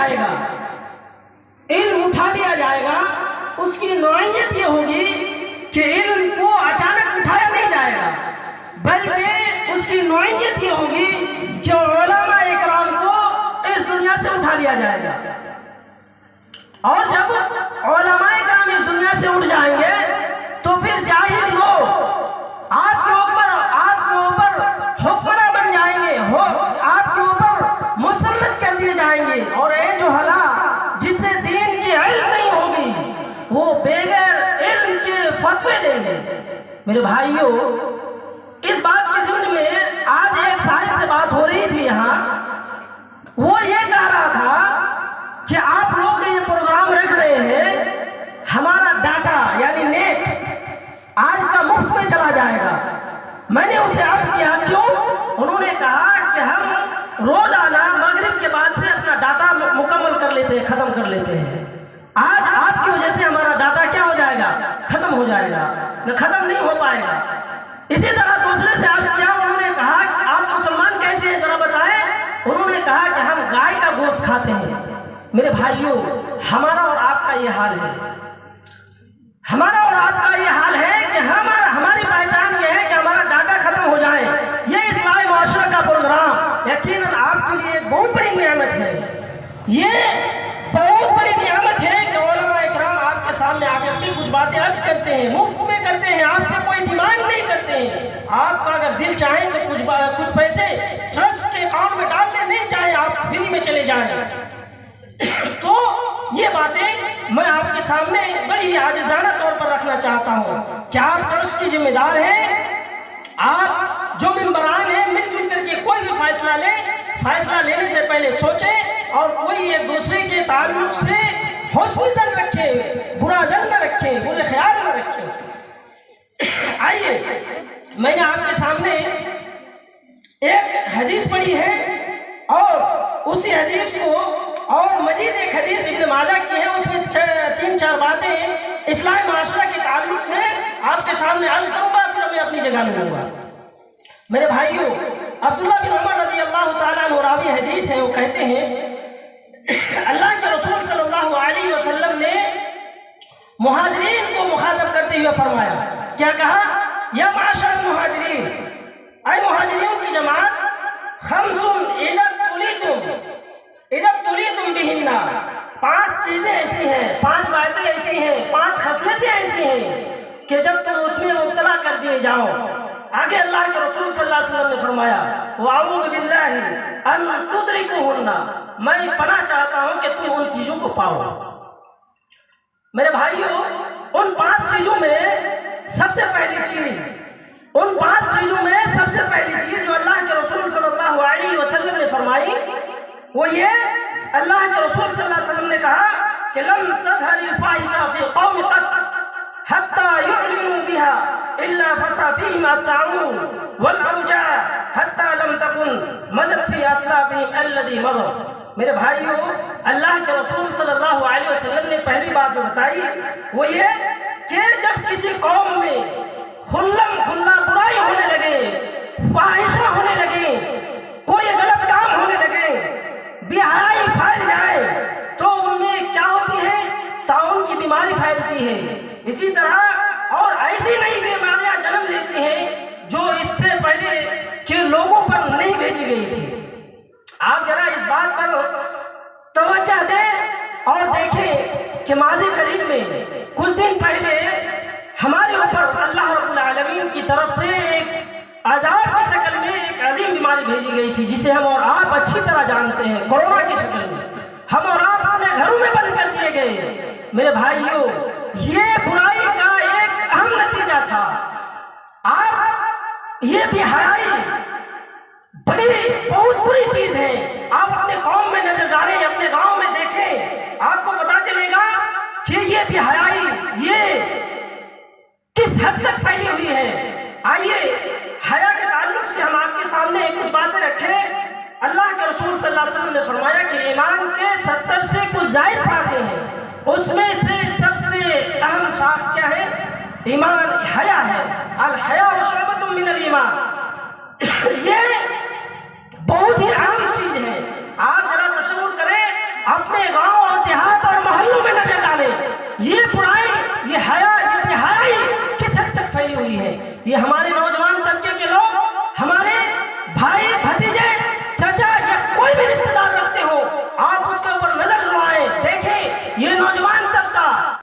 جائے گا، علم اٹھا لیا جائے گا، اس کی نوعیت یہ ہوگی کہ علم کو اچانک اٹھایا نہیں جائے گا، بلکہ اس کی نوعیت یہ ہوگی کہ علماء اکرام کو اس دنیا سے اٹھا لیا جائے گا۔ اور جب علماء اکرام اس دنیا سے اٹھ جائیں گے تو پھر جاہل لوگ آپ کے اوپر حکمراں بن جائیں گے، آپ کے اوپر مسلط کر دیے جائیں گے، اور اے جہلا جسے دین کی علم نہیں ہوگی وہ بغیر علم کے فتوے دیں گے۔ میرے بھائیوں، اس بات کے ضمن میں آج ایک صاحب سے بات ہو رہی تھی یہاں، وہ یہ کہہ رہا تھا کہ آپ لوگ جو یہ پروگرام رکھ رہے ہیں، ہمارا ڈاٹا یعنی نیٹ آج کا مفت میں چلا جائے گا۔ میں نے اسے عرض کیا کیوں؟ انہوں نے کہا کہ ہم روزانہ مغرب کے بعد سے اپنا ڈاٹا مکمل کر لیتے ہیں، ختم کر لیتے ہیں۔ آج آپ کی وجہ سے ہمارا ڈاٹا کیا ہو جائے گا؟ ختم ہو جائے گا، ختم نہیں ہو پائے گا۔ اسی طرح دوسرے سے عرض کیا، انہوں نے کہا کہ آپ مسلمان کیسے ہیں ذرا بتائیں؟ انہوں نے کہا کہ ہم گائے کا گوشت کھاتے ہیں۔ میرے بھائیوں، ہمارا اور آپ کا یہ حال ہے، ہمارا اور آپ کا یہ حال ہے کہ ہماری پہچان یہ ہے کہ ہمارا ڈاٹا ختم ہو جائے۔ یہ اصلاح معاشرہ کا پروگرام یقیناً آپ کے لیے ایک بہت بڑی نعمت ہے، یہ بہت بڑی نعمت ہے کہ علماء اکرام آپ کے سامنے آ کر کے کچھ باتیں عرض کرتے ہیں، مفت میں کرتے ہیں، آپ سے کوئی ڈیمانڈ نہیں کرتے ہیں۔ آپ کا اگر دل چاہے تو کچھ پیسے ٹرسٹ کے اکاؤنٹ میں ڈال دیں، نہیں چاہے آپ فری میں چلے جائیں۔ تو یہ باتیں میں آپ کے سامنے بڑی عاجزانہ طور پر رکھنا چاہتا ہوں کہ آپ ٹرسٹ کی ذمہ دار ہیں۔ آپ جو ممبران ہیں مل جل کر کے کوئی بھی فیصلہ لیں، فیصلہ لینے سے پہلے سوچیں اور کوئی ایک دوسرے کے تعلق سے حسن ظن رکھیں، برا ظن نہ رکھیں، برے خیال نہ رکھیں۔ آئیے میں نے آپ کے سامنے ایک حدیث پڑھی ہے اور اسی حدیث کو اور مزید ایک حدیث ابن ماجہ کی ہے، اس میں 3-4 باتیں اصلاح معاشرہ کے تعلق سے آپ کے سامنے عرض کروں گا، پھر میں اپنی جگہ ملوں گا۔ میرے بھائیوں، عبداللہ بن عمر رضی اللہ تعالیٰ عنہ راوی حدیث ہے، وہ کہتے ہیں اللہ کے رسول صلی اللہ علیہ وسلم نے مہاجرین کو مخاطب کرتے ہوئے فرمایا، کیا کہا؟ یا معاشر المہاجرین، اے مہاجرین کی جماعت، خمس اذا ابتلیتم بہن، 5 چیزیں ایسی ہیں، 5 باتیں ایسی ہیں، 5 خصلتیں ایسی ہیں کہ جب تم اس میں مبتلا کر دیے جاؤ۔ آگے اللہ کے رسول صلی اللہ علیہ وسلم نے فرمایا، وَأَعُوذُ بِاللَّهِ أَن تُدْرِكُهُنَّ، میں پناہ چاہتا ہوں کہ تم ان چیزوں کو پاؤ۔ میرے بھائیوں، ان 5 چیزوں میں سب سے پہلی چیز، ان 5 چیزوں میں سب سے پہلی چیز جو اللہ کے رسول صلی اللہ علیہ وسلم نے فرمائی وہ یہ، اللہ کے رسول صلی اللہ علیہ وسلم نے کہا کہ لم تظہر الفاحشہ فی قوم قط حتی یعلنوا بها الا فسا فیہم الطاعون والارجاع حتی لم تکن مضت فی اسلافہم الذی مضوا۔ میرے بھائیوں، اللہ کے رسول صلی اللہ علیہ وسلم نے پہلی بات جو بتائی وہ یہ کہ جب کسی قوم میں کھلم کھلا برائی ہونے لگے، فاحشہ ہونے لگے، کوئی غلط کام ہونے لگے، بے حیائی پھیل جائے، تو ان میں کیا ہوتی ہے؟ طاعون کی بیماری پھیلتی ہے۔ اسی طرح اور ایسی نئی بیماریاں جنم لیتی ہیں جو اس سے پہلے کے لوگوں پر نہیں بھیجی گئی تھی۔ آپ ذرا اس بات پر توجہ دیں اور دیکھیں کہ ماضی قریب میں کچھ دن پہلے ہمارے اوپر اللہ رب العالمین کی طرف سے ایک عذاب کی شکل میں ایک عظیم بیماری بھیجی گئی تھی، جسے ہم اور آپ اچھی طرح جانتے ہیں، کورونا کی شکل میں ہم اور آپ اپنے گھروں میں بند کر دیے گئے۔ میرے بھائیوں، یہ برائی کا ایک اہم نتیجہ تھا۔ آپ یہ بے حیائی بہت بری چیز ہے۔ آپ اپنے قوم میں نظر ڈالیں، اپنے گاؤں میں دیکھیں، آپ کو پتا چلے گا کہ یہ بے حیائی یہ کس حد تک پھیلی ہوئی ہے۔ آئیے حیا کے تعلق سے ہم آپ کے سامنے کچھ باتیں رکھیں۔ اللہ کے رسول صلی اللہ علیہ وسلم نے فرمایا کہ ایمان کے 70 سے کچھ زائد شاخیں ہیں، اس میں سے سب سے اہم شاخ کیا ہے؟ ایمان، حیا ہے۔ الحیا شعبۃ من الایمان، یہ بہت ہی اہم چیز ہے۔ آپ ذرا تصور کریں، اپنے یہ